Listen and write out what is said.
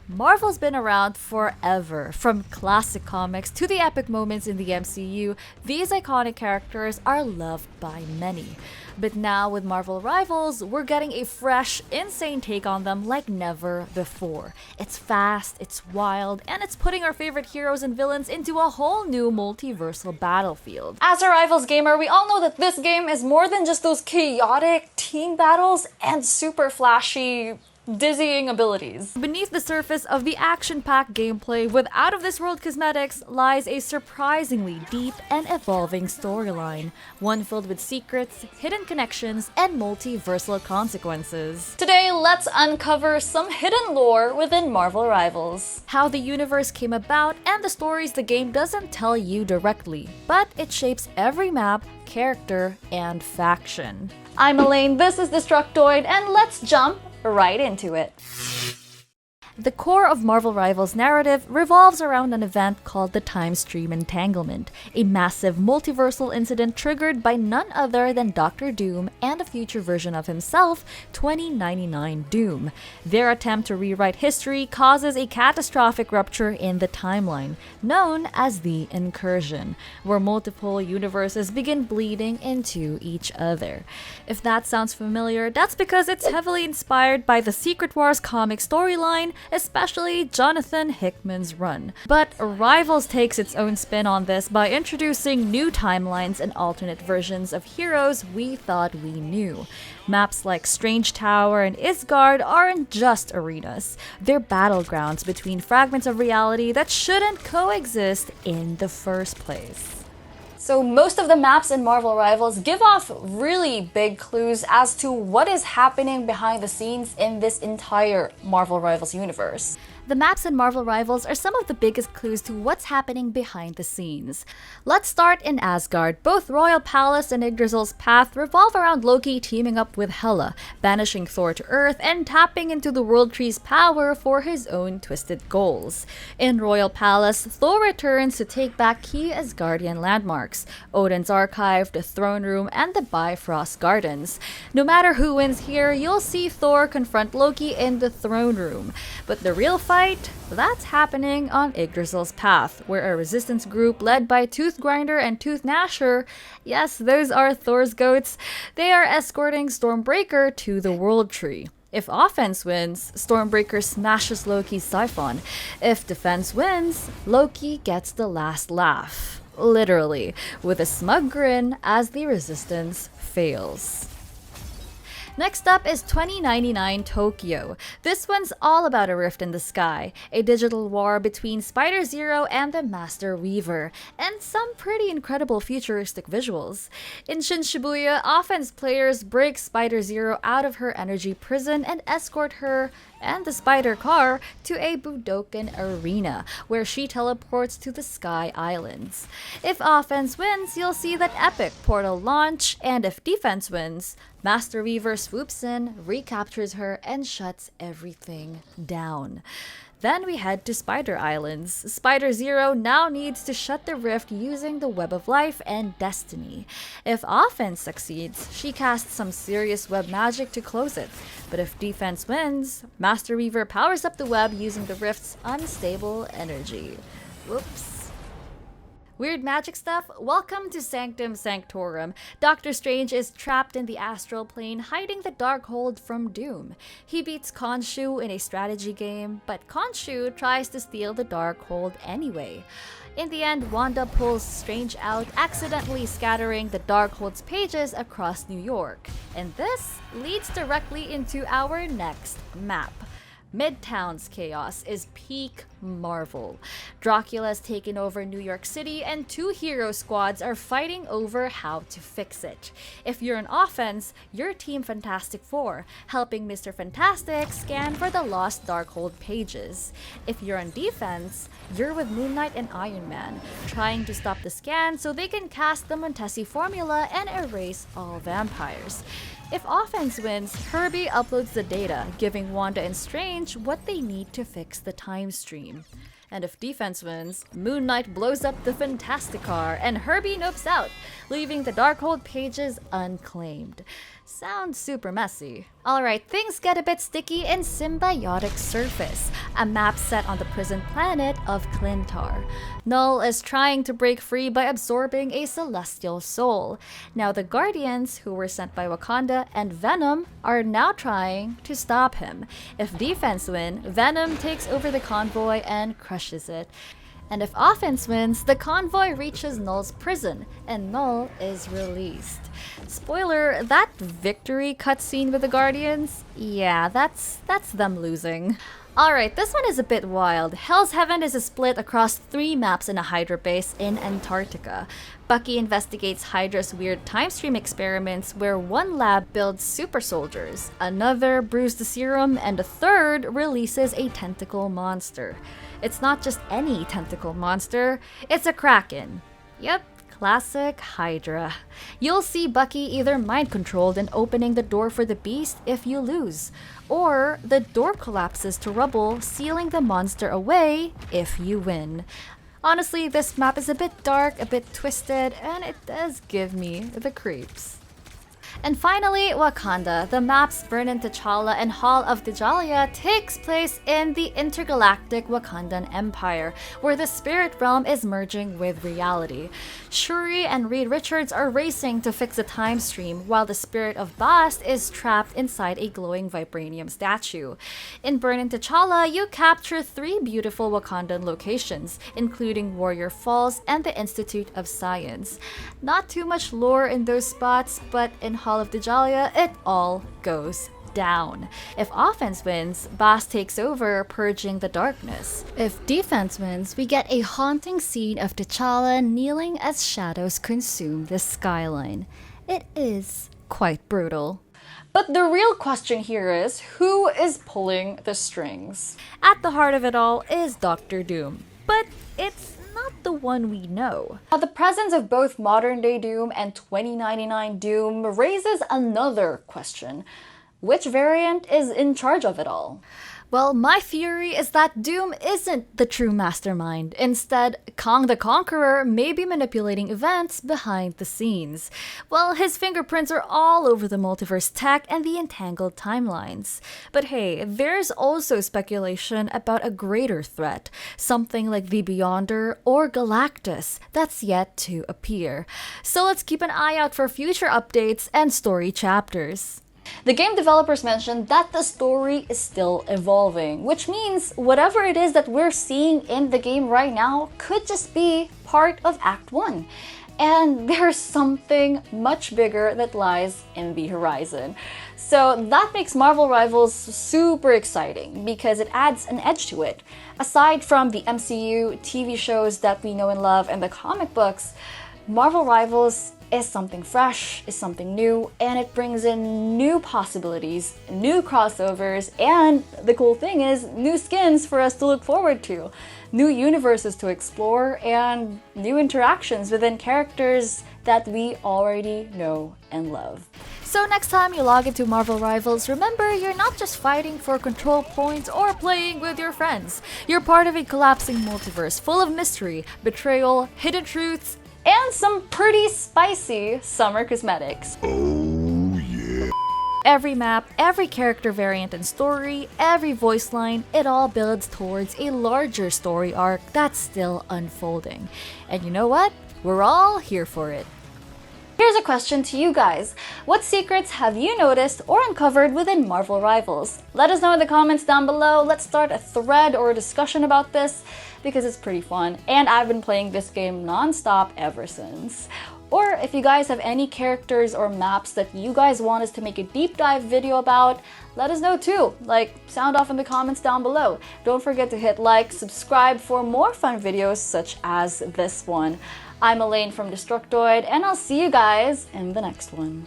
Marvel's been around forever. From classic comics to the epic moments in the MCU, these iconic characters are loved by many. But now with Marvel Rivals, we're getting a fresh, insane take on them like never before. It's fast, it's wild, and it's putting our favorite heroes and villains into a whole new multiversal battlefield. As a Rivals gamer, we all know that this game is more than just those chaotic team battles and super flashy dizzying abilities. Beneath the surface of the action-packed gameplay with out-of-this-world cosmetics lies a surprisingly deep and evolving storyline, one filled with secrets, hidden connections, and multiversal consequences. Today, let's uncover some hidden lore within Marvel Rivals, how the universe came about, and the stories the game doesn't tell you directly, but it shapes every map, character, and faction. I'm Elaine, this is Destructoid, and let's jump right into it. The core of Marvel Rivals' narrative revolves around an event called the Time Stream Entanglement, a massive multiversal incident triggered by none other than Doctor Doom and a future version of himself, 2099 Doom. Their attempt to rewrite history causes a catastrophic rupture in the timeline, known as the Incursion, where multiple universes begin bleeding into each other. If that sounds familiar, that's because it's heavily inspired by the Secret Wars comic storyline, especially Jonathan Hickman's run. But Rivals takes its own spin on this by introducing new timelines and alternate versions of heroes we thought we knew. Maps like Strange Tower and Asgard aren't just arenas. They're battlegrounds between fragments of reality that shouldn't coexist in the first place. So most of the maps in Marvel Rivals give off really big clues as to what is happening behind the scenes in this entire Marvel Rivals universe. The maps in Marvel Rivals are some of the biggest clues to what's happening behind the scenes. Let's start in Asgard. Both Royal Palace and Yggdrasil's path revolve around Loki teaming up with Hela, banishing Thor to Earth, and tapping into the World Tree's power for his own twisted goals. In Royal Palace, Thor returns to take back key Asgardian landmarks, Odin's Archive, the Throne Room, and the Bifrost Gardens. No matter who wins here, you'll see Thor confront Loki in the Throne Room. But the real fight, that's happening on Yggdrasil's path, where a resistance group led by Tooth Grinder and Tooth Gnasher, yes, those are Thor's goats, they are escorting Stormbreaker to the World Tree. If offense wins, Stormbreaker smashes Loki's siphon. If defense wins, Loki gets the last laugh. Literally, with a smug grin as the resistance fails. Next up is 2099 Tokyo. This one's all about a rift in the sky, a digital war between Spider-Zero and the Master Weaver, and some pretty incredible futuristic visuals. In Shin Shibuya, offense players break Spider-Zero out of her energy prison and escort her and the spider car to a Budokan arena, where she teleports to the Sky Islands. If offense wins, you'll see that epic portal launch, and if defense wins, Master Weaver swoops in, recaptures her, and shuts everything down. Then we head to Spider Islands. Spider-Zero now needs to shut the rift using the Web of Life and Destiny. If offense succeeds, she casts some serious web magic to close it. But if defense wins, Master Weaver powers up the web using the rift's unstable energy. Whoops. Weird magic stuff? Welcome to Sanctum Sanctorum. Doctor Strange is trapped in the astral plane, hiding the Darkhold from Doom. He beats Khonshu in a strategy game, but Khonshu tries to steal the Darkhold anyway. In the end, Wanda pulls Strange out, accidentally scattering the Darkhold's pages across New York. And this leads directly into our next map. Midtown's chaos is peak Marvel. Dracula's taken over New York City, and two hero squads are fighting over how to fix it. If you're an offense, you're Team Fantastic Four, helping Mr. Fantastic scan for the lost Darkhold pages. If you're on defense, you're with Moon Knight and Iron Man, trying to stop the scan so they can cast the Montesi formula and erase all vampires. If offense wins, Herbie uploads the data, giving Wanda and Strange what they need to fix the time stream. And if defense wins, Moon Knight blows up the Fantasticar and Herbie nopes out, leaving the Darkhold pages unclaimed. Sounds super messy. Alright, things get a bit sticky in Symbiotic Surface, a map set on the prison planet of Klyntar. Null is trying to break free by absorbing a celestial soul. Now the Guardians, who were sent by Wakanda, and Venom are now trying to stop him. If defense win, Venom takes over the convoy and crushes it. And if offense wins, the convoy reaches Null's prison, and Null is released. Spoiler, that victory cutscene with the Guardians? Yeah, that's them losing. Alright, this one is a bit wild. Hell's Heaven is split across 3 maps in a Hydra base in Antarctica. Bucky investigates Hydra's weird time stream experiments where one lab builds super soldiers, another brews the serum, and a third releases a tentacle monster. It's not just any tentacle monster, it's a Kraken. Yep, classic Hydra. You'll see Bucky either mind-controlled and opening the door for the beast if you lose, or the door collapses to rubble, sealing the monster away if you win. Honestly, this map is a bit dark, a bit twisted, and it does give me the creeps. And finally, Wakanda. The maps Burning T'Challa and Hall of Djalia takes place in the intergalactic Wakandan Empire, where the spirit realm is merging with reality. Shuri and Reed Richards are racing to fix the time stream, while the spirit of Bast is trapped inside a glowing vibranium statue. In Burning T'Challa, you capture 3 beautiful Wakandan locations, including Warrior Falls and the Institute of Science. Not too much lore in those spots, but in Hall of Djalia, it all goes down. If offense wins, Bast takes over, purging the darkness. If defense wins, we get a haunting scene of T'Challa kneeling as shadows consume the skyline. It is quite brutal. But the real question here is, who is pulling the strings? At the heart of it all is Doctor Doom, but it's not the one we know. Now, the presence of both modern-day Doom and 2099 Doom raises another question. Which variant is in charge of it all? Well, my theory is that Doom isn't the true mastermind. Instead, Kang the Conqueror may be manipulating events behind the scenes. Well, his fingerprints are all over the multiverse tech and the entangled timelines. But hey, there's also speculation about a greater threat, something like the Beyonder or Galactus that's yet to appear. So let's keep an eye out for future updates and story chapters. The game developers mentioned that the story is still evolving, which means whatever it is that we're seeing in the game right now could just be part of Act 1. And there's something much bigger that lies in the horizon. So that makes Marvel Rivals super exciting because it adds an edge to it. Aside from the MCU, TV shows that we know and love, and the comic books, Marvel Rivals is something fresh, is something new, and it brings in new possibilities, new crossovers, and the cool thing is new skins for us to look forward to, new universes to explore, and new interactions within characters that we already know and love. So next time you log into Marvel Rivals, remember you're not just fighting for control points or playing with your friends. You're part of a collapsing multiverse full of mystery, betrayal, hidden truths, and some pretty spicy summer cosmetics. Oh yeah. Every map, every character variant and story, every voice line, it all builds towards a larger story arc that's still unfolding. And you know what? We're all here for it. Here's a question to you guys. What secrets have you noticed or uncovered within Marvel Rivals? Let us know in the comments down below. Let's start a thread or a discussion about this because it's pretty fun, and I've been playing this game non-stop ever since. Or if you guys have any characters or maps that you guys want us to make a deep dive video about, let us know too. Like, sound off in the comments down below. Don't forget to hit like, subscribe for more fun videos such as this one. I'm Elaine from Destructoid, and I'll see you guys in the next one.